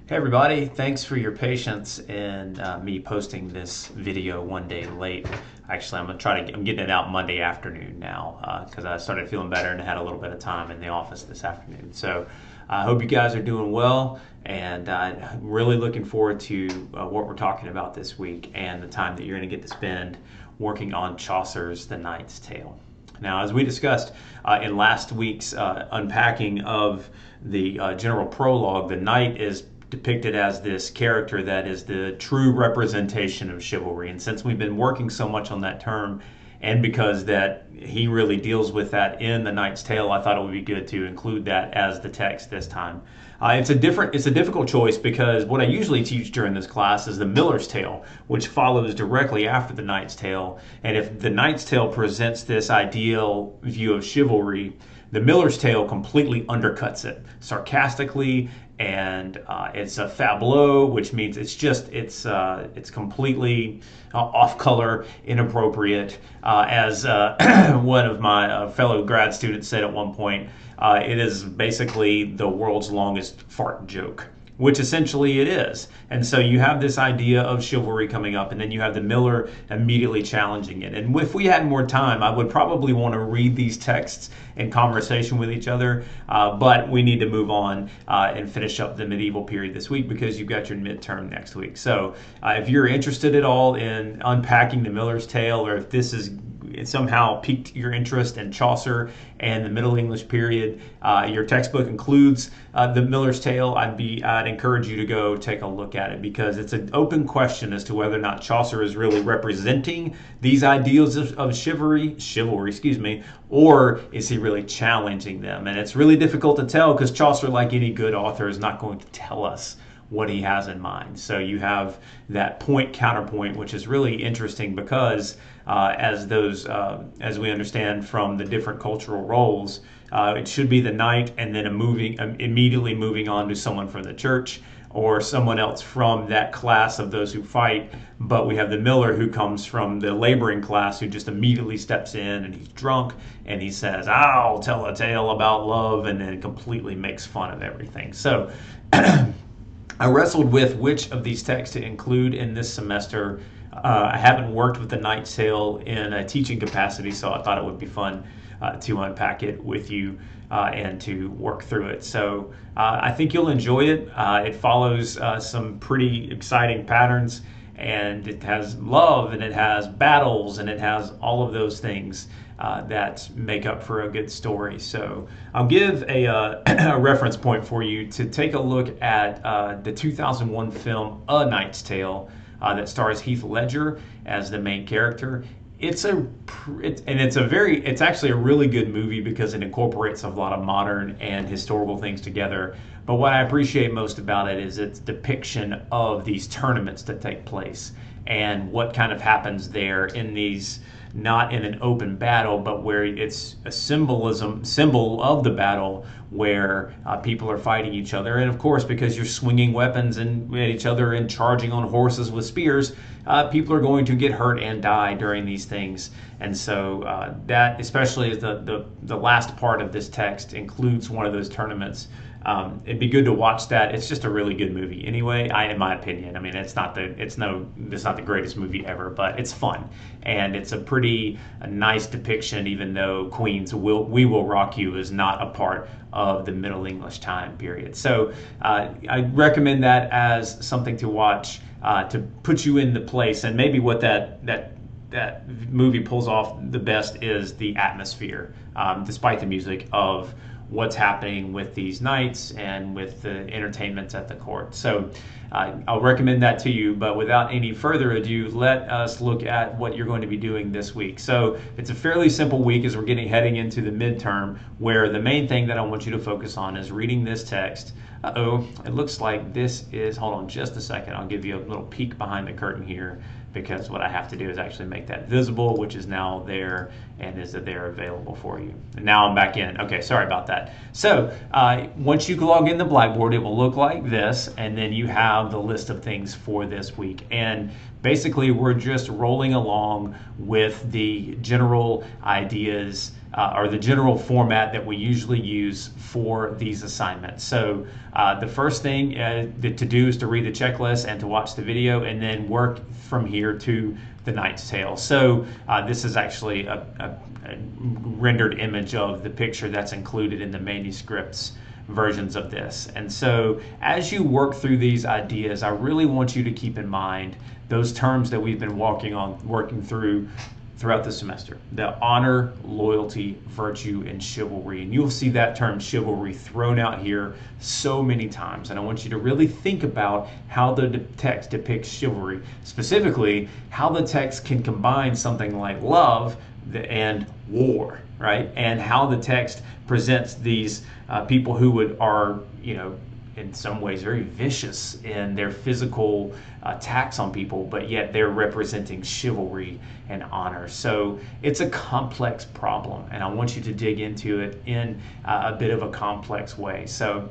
Hey everybody, thanks for your patience in me posting this video one day late. Actually, I'm getting it out Monday afternoon now because I started feeling better and had a little bit of time in the office this afternoon. So I hope you guys are doing well, and I'm really looking forward to what we're talking about this week and the time that you're going to get to spend working on Chaucer's The Knight's Tale. Now, as we discussed in last week's unpacking of the general prologue, the knight is depicted as this character that is the true representation of chivalry. And since we've been working so much on that term, and because that he really deals with that in the Knight's Tale, I thought it would be good to include that as the text this time. It's a difficult choice because what I usually teach during this class is the Miller's Tale, which follows directly after the Knight's Tale. And if the Knight's Tale presents this ideal view of chivalry, the Miller's Tale completely undercuts it sarcastically, and it's a fabliau, which means it's completely off color, inappropriate. As one of my fellow grad students said at one point, it is basically the world's longest fart joke, which essentially it is. And so you have this idea of chivalry coming up, and then you have the Miller immediately challenging it. And if we had more time, I would probably want to read these texts in conversation with each other, but we need to move on and finish up the medieval period this week because you've got your midterm next week. So if you're interested at all in unpacking the Miller's Tale, or if this is it somehow piqued your interest in Chaucer and the Middle English period, your textbook includes the Miller's Tale. I'd encourage you to go take a look at it because it's an open question as to whether or not Chaucer is really representing these ideals of chivalry, or is he really challenging them? And it's really difficult to tell because Chaucer, like any good author, is not going to tell us what he has in mind. So you have that point counterpoint, which is really interesting because as we understand from the different cultural roles, it should be the knight and then immediately moving on to someone from the church or someone else from that class of those who fight. But we have the miller who comes from the laboring class who just immediately steps in and he's drunk and he says, "I'll tell a tale about love," and then completely makes fun of everything. So I wrestled with which of these texts to include in this semester. I haven't worked with the Knight's Tale in a teaching capacity, so I thought it would be fun to unpack it with you and to work through it. So I think you'll enjoy it. It follows some pretty exciting patterns, and it has love, and it has battles, and it has all of those things that make up for a good story. So I'll give a reference point for you to take a look at the 2001 film A Knight's Tale that stars Heath Ledger as the main character. It's actually a really good movie because it incorporates a lot of modern and historical things together. But what I appreciate most about it is its depiction of these tournaments that take place and what kind of happens there in these, not in an open battle, but where it's a symbol of the battle where people are fighting each other. And of course, because you're swinging weapons at each other and charging on horses with spears, people are going to get hurt and die during these things. And so that, especially as the last part of this text includes one of those tournaments, it'd be good to watch that. It's just a really good movie anyway, in my opinion. I mean, it's not the greatest movie ever, but it's fun, and it's a nice depiction, even though Queen's We Will Rock You is not a part of the Middle English time period. So I recommend that as something to watch to put you in the place. And maybe what that movie pulls off the best is the atmosphere, despite the music, of what's happening with these knights and with the entertainments at the court. So I'll recommend that to you, but without any further ado, let us look at what you're going to be doing this week. So it's a fairly simple week as we're heading into the midterm, where the main thing that I want you to focus on is reading this text. It looks like this is, hold on just a second, I'll give you a little peek behind the curtain here, because what I have to do is actually make that visible, which is now there and is there available for you. And now I'm back in. Okay, sorry about that. So once you log in the Blackboard, it will look like this, and then you have the list of things for this week. And basically, we're just rolling along with the general ideas or the general format that we usually use for these assignments. So the first thing to do is to read the checklist and to watch the video, and then work from here to the Knight's Tale. So this is actually a rendered image of the picture that's included in the manuscripts versions of this. And so as you work through these ideas, I really want you to keep in mind those terms that we've been working through throughout the semester: the honor, loyalty, virtue, and chivalry. And you'll see that term chivalry thrown out here so many times. And I want you to really think about how the text depicts chivalry, specifically how the text can combine something like love and war, right? And how the text presents these people who are, in some ways very vicious in their physical attacks on people, but yet they're representing chivalry and honor. So it's a complex problem, and I want you to dig into it in a bit of a complex way. So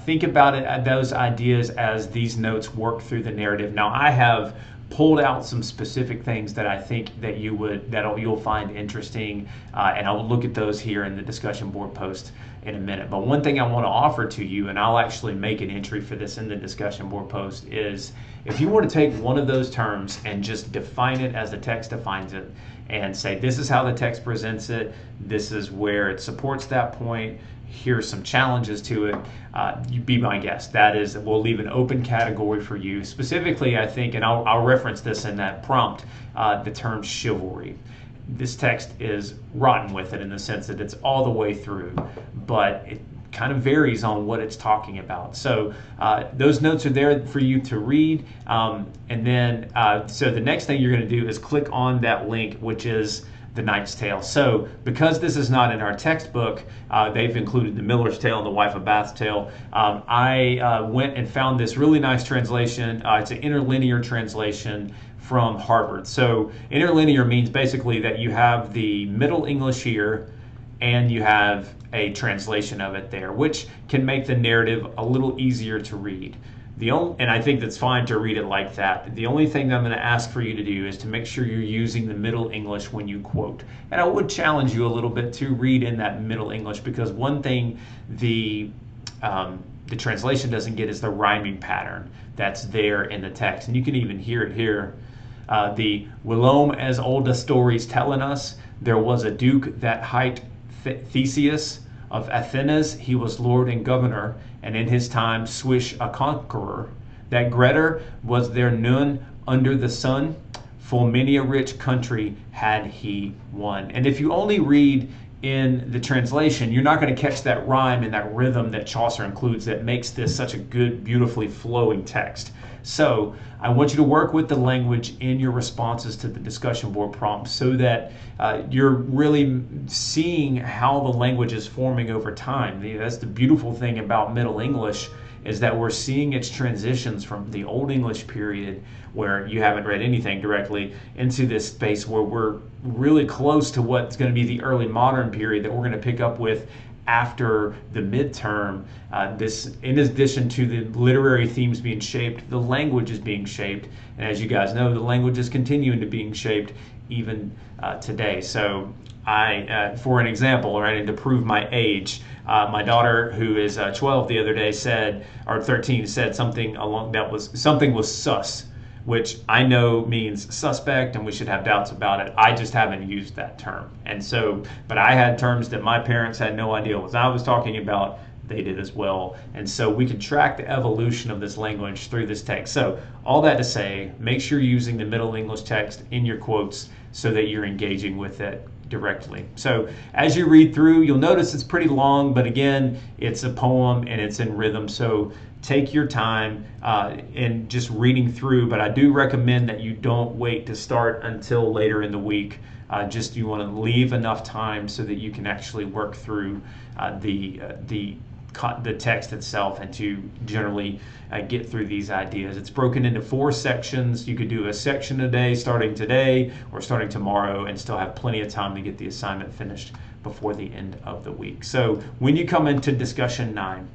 think about it, those ideas, as these notes work through the narrative. Now, I have pulled out some specific things that I think that you'll find interesting, and I'll look at those here in the discussion board post in a minute. But one thing I want to offer to you, and I'll actually make an entry for this in the discussion board post, is if you want to take one of those terms and just define it as the text defines it, and say this is how the text presents it, this is where it supports that point, here's some challenges to it, you be my guest. That is, we'll leave an open category for you. Specifically, I think, and I'll reference this in that prompt, the term chivalry. This text is rotten with it in the sense that it's all the way through, but it kind of varies on what it's talking about. So those notes are there for you to read. And then, so the next thing you're going to do is click on that link, which is the Knight's Tale. So because this is not in our textbook, they've included the Miller's Tale and the Wife of Bath's Tale. I went and found this really nice translation. It's an interlinear translation from Harvard. So interlinear means basically that you have the Middle English here and you have a translation of it there, which can make the narrative a little easier to read. And I think that's fine to read it like that. The only thing that I'm going to ask for you to do is to make sure you're using the Middle English when you quote. And I would challenge you a little bit to read in that Middle English, because one thing the translation doesn't get is the rhyming pattern that's there in the text. And you can even hear it here. The whilom as old the stories telling us, there was a duke that hight Theseus of Athens, he was lord and governor, and in his time swish a conqueror. That Grettir was there none under the sun, full many a rich country had he won. And if you only read in the translation, you're not going to catch that rhyme and that rhythm that Chaucer includes that makes this such a good, beautifully flowing text. So I want you to work with the language in your responses to the discussion board prompts so that you're really seeing how the language is forming over time. That's the beautiful thing about Middle English, is that we're seeing its transitions from the Old English period, where you haven't read anything directly, into this space where we're really close to what's going to be the early modern period that we're going to pick up with after the midterm. This, in addition to the literary themes being shaped, the language is being shaped. And as you guys know, the language is continuing to being shaped even today. So for an example, right, and to prove my age, my daughter, who is 12, the other day said, or 13, said something was sus, which I know means suspect and we should have doubts about it. I just haven't used that term. And so, but I had terms that my parents had no idea what I was talking about. They did as well. And so we can track the evolution of this language through this text. So all that to say, make sure you're using the Middle English text in your quotes so that you're engaging with it directly. So as you read through, you'll notice it's pretty long, but again, it's a poem and it's in rhythm. So take your time in just reading through, but I do recommend that you don't wait to start until later in the week. You want to leave enough time so that you can actually work through the text itself and to generally get through these ideas. It's broken into 4 sections. You could do a section a day starting today or starting tomorrow and still have plenty of time to get the assignment finished before the end of the week. So when you come into discussion 9,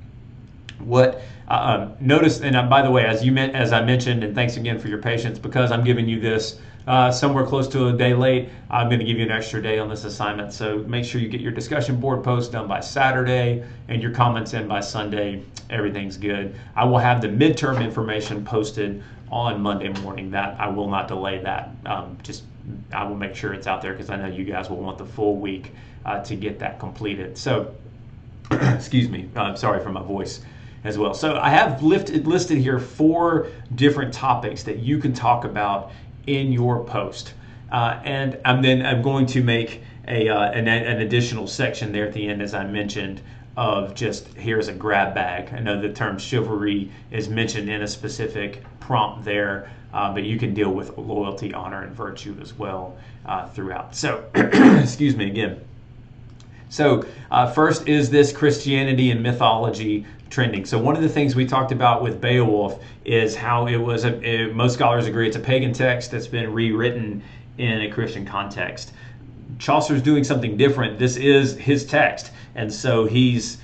notice, and by the way, as I mentioned, and thanks again for your patience, because I'm giving you this somewhere close to a day late, I'm going to give you an extra day on this assignment. So make sure you get your discussion board post done by Saturday and your comments in by Sunday. Everything's good. I will have the midterm information posted on Monday morning. That I will not delay that. I will make sure it's out there because I know you guys will want the full week to get that completed. So, excuse me. I'm sorry for my voice as well. So I have listed here 4 different topics that you can talk about in your post, and I'm going to make an additional section there at the end, as I mentioned, of just here's a grab bag. I know the term chivalry is mentioned in a specific prompt there, but you can deal with loyalty, honor, and virtue as well throughout. So, excuse me again. So first is this Christianity and mythology trending. So one of the things we talked about with Beowulf is how it was, most scholars agree, it's a pagan text that's been rewritten in a Christian context. Chaucer's doing something different. This is his text. And so he's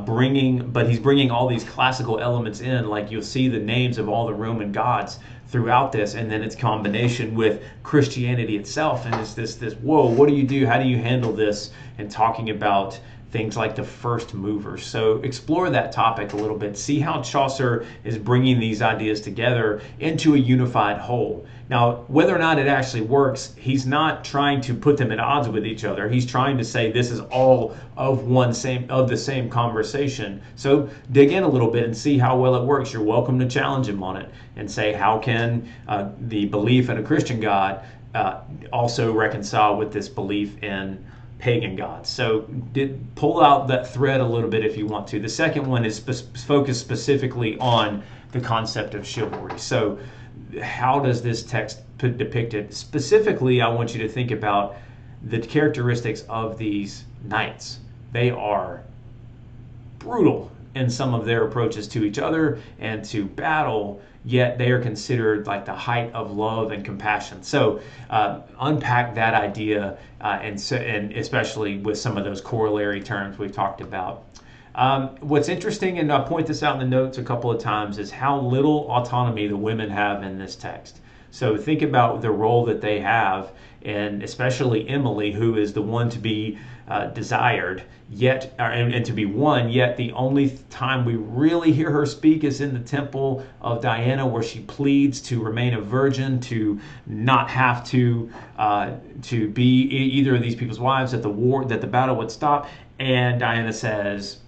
bringing all these classical elements in, like you'll see the names of all the Roman gods throughout this, and then its combination with Christianity itself. And it's this, whoa, what do you do? How do you handle this? And talking about things like the first movers. So explore that topic a little bit. See how Chaucer is bringing these ideas together into a unified whole. Now, whether or not it actually works, he's not trying to put them at odds with each other. He's trying to say this is all of the same conversation. So dig in a little bit and see how well it works. You're welcome to challenge him on it and say, how can the belief in a Christian God also reconcile with this belief in pagan gods? So pull out that thread a little bit if you want to. The second one is focused specifically on the concept of chivalry. So how does this text depict it? Specifically, I want you to think about the characteristics of these knights. They are brutal in some of their approaches to each other and to battle, yet they are considered like the height of love and compassion. So unpack that idea, and especially with some of those corollary terms we've talked about. What's interesting, and I'll point this out in the notes a couple of times, is how little autonomy the women have in this text. So think about the role that they have, and especially Emily, who is the one to be desired, yet and to be won. Yet the only time we really hear her speak is in the temple of Diana, where she pleads to remain a virgin, to not have to be either of these people's wives, that the battle would stop. And Diana says,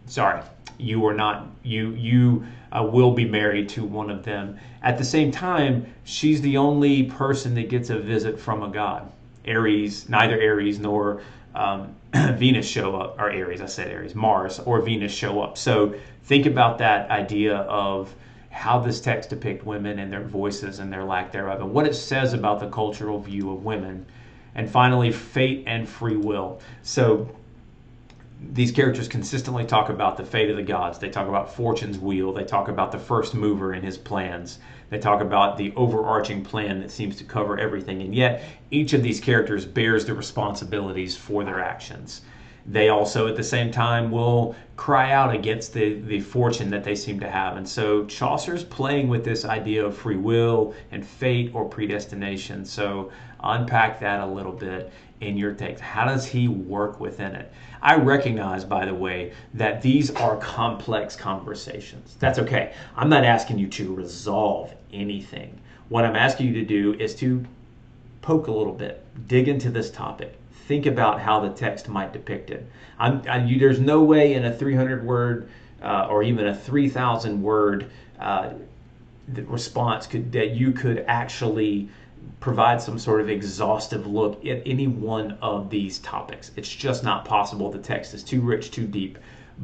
"Sorry, you are not. You will be married to one of them." At the same time, she's the only person that gets a visit from a god. Neither Ares nor Venus show up, or Ares, I said Ares, Mars or Venus show up. So think about that idea of how this text depicts women and their voices and their lack thereof, and what it says about the cultural view of women. And finally, fate and free will. So these characters consistently talk about the fate of the gods. They talk about fortune's wheel. They talk about the first mover and his plans. They talk about the overarching plan that seems to cover everything. And yet, each of these characters bears the responsibilities for their actions. They also, at the same time, will cry out against the fortune that they seem to have. And so Chaucer's playing with this idea of free will and fate or predestination. So unpack that a little bit in your text. How does he work within it? I recognize, by the way, that these are complex conversations. That's okay. I'm not asking you to resolve anything. What I'm asking you to do is to poke a little bit, dig into this topic, think about how the text might depict it. There's no way in a 300-word or even a 3,000-word response that you could actually provide some sort of exhaustive look at any one of these topics. It's just not possible. The text is too rich, too deep.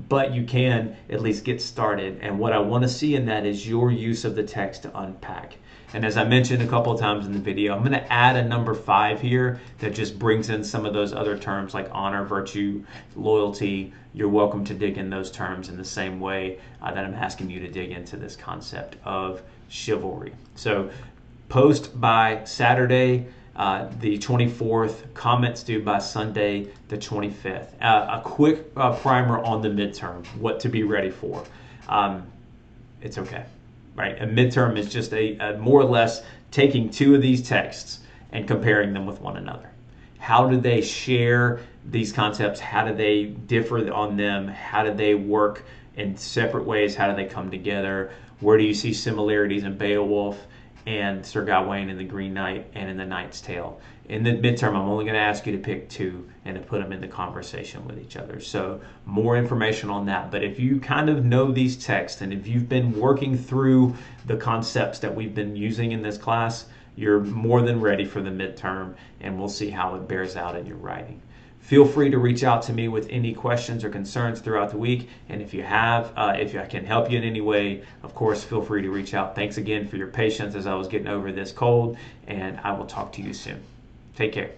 But you can at least get started. And what I want to see in that is your use of the text to unpack. And as I mentioned a couple of times in the video, I'm going to add a number 5 here that just brings in some of those other terms like honor, virtue, loyalty. You're welcome to dig in those terms in the same way that I'm asking you to dig into this concept of chivalry. So post by Saturday, the 24th, comments due by Sunday, the 25th. A quick primer on the midterm, what to be ready for. It's okay. right? A midterm is just a more or less taking two of these texts and comparing them with one another. How do they share these concepts? How do they differ on them? How do they work in separate ways? How do they come together? Where do you see similarities in Beowulf and Sir Gawain in the Green Knight and in the Knight's Tale? In the midterm, I'm only going to ask you to pick two and to put them in the conversation with each other. So more information on that. But if you kind of know these texts and if you've been working through the concepts that we've been using in this class, you're more than ready for the midterm, and we'll see how it bears out in your writing. Feel free to reach out to me with any questions or concerns throughout the week. And if you have, if I can help you in any way, of course, feel free to reach out. Thanks again for your patience as I was getting over this cold, and I will talk to you soon. Take care.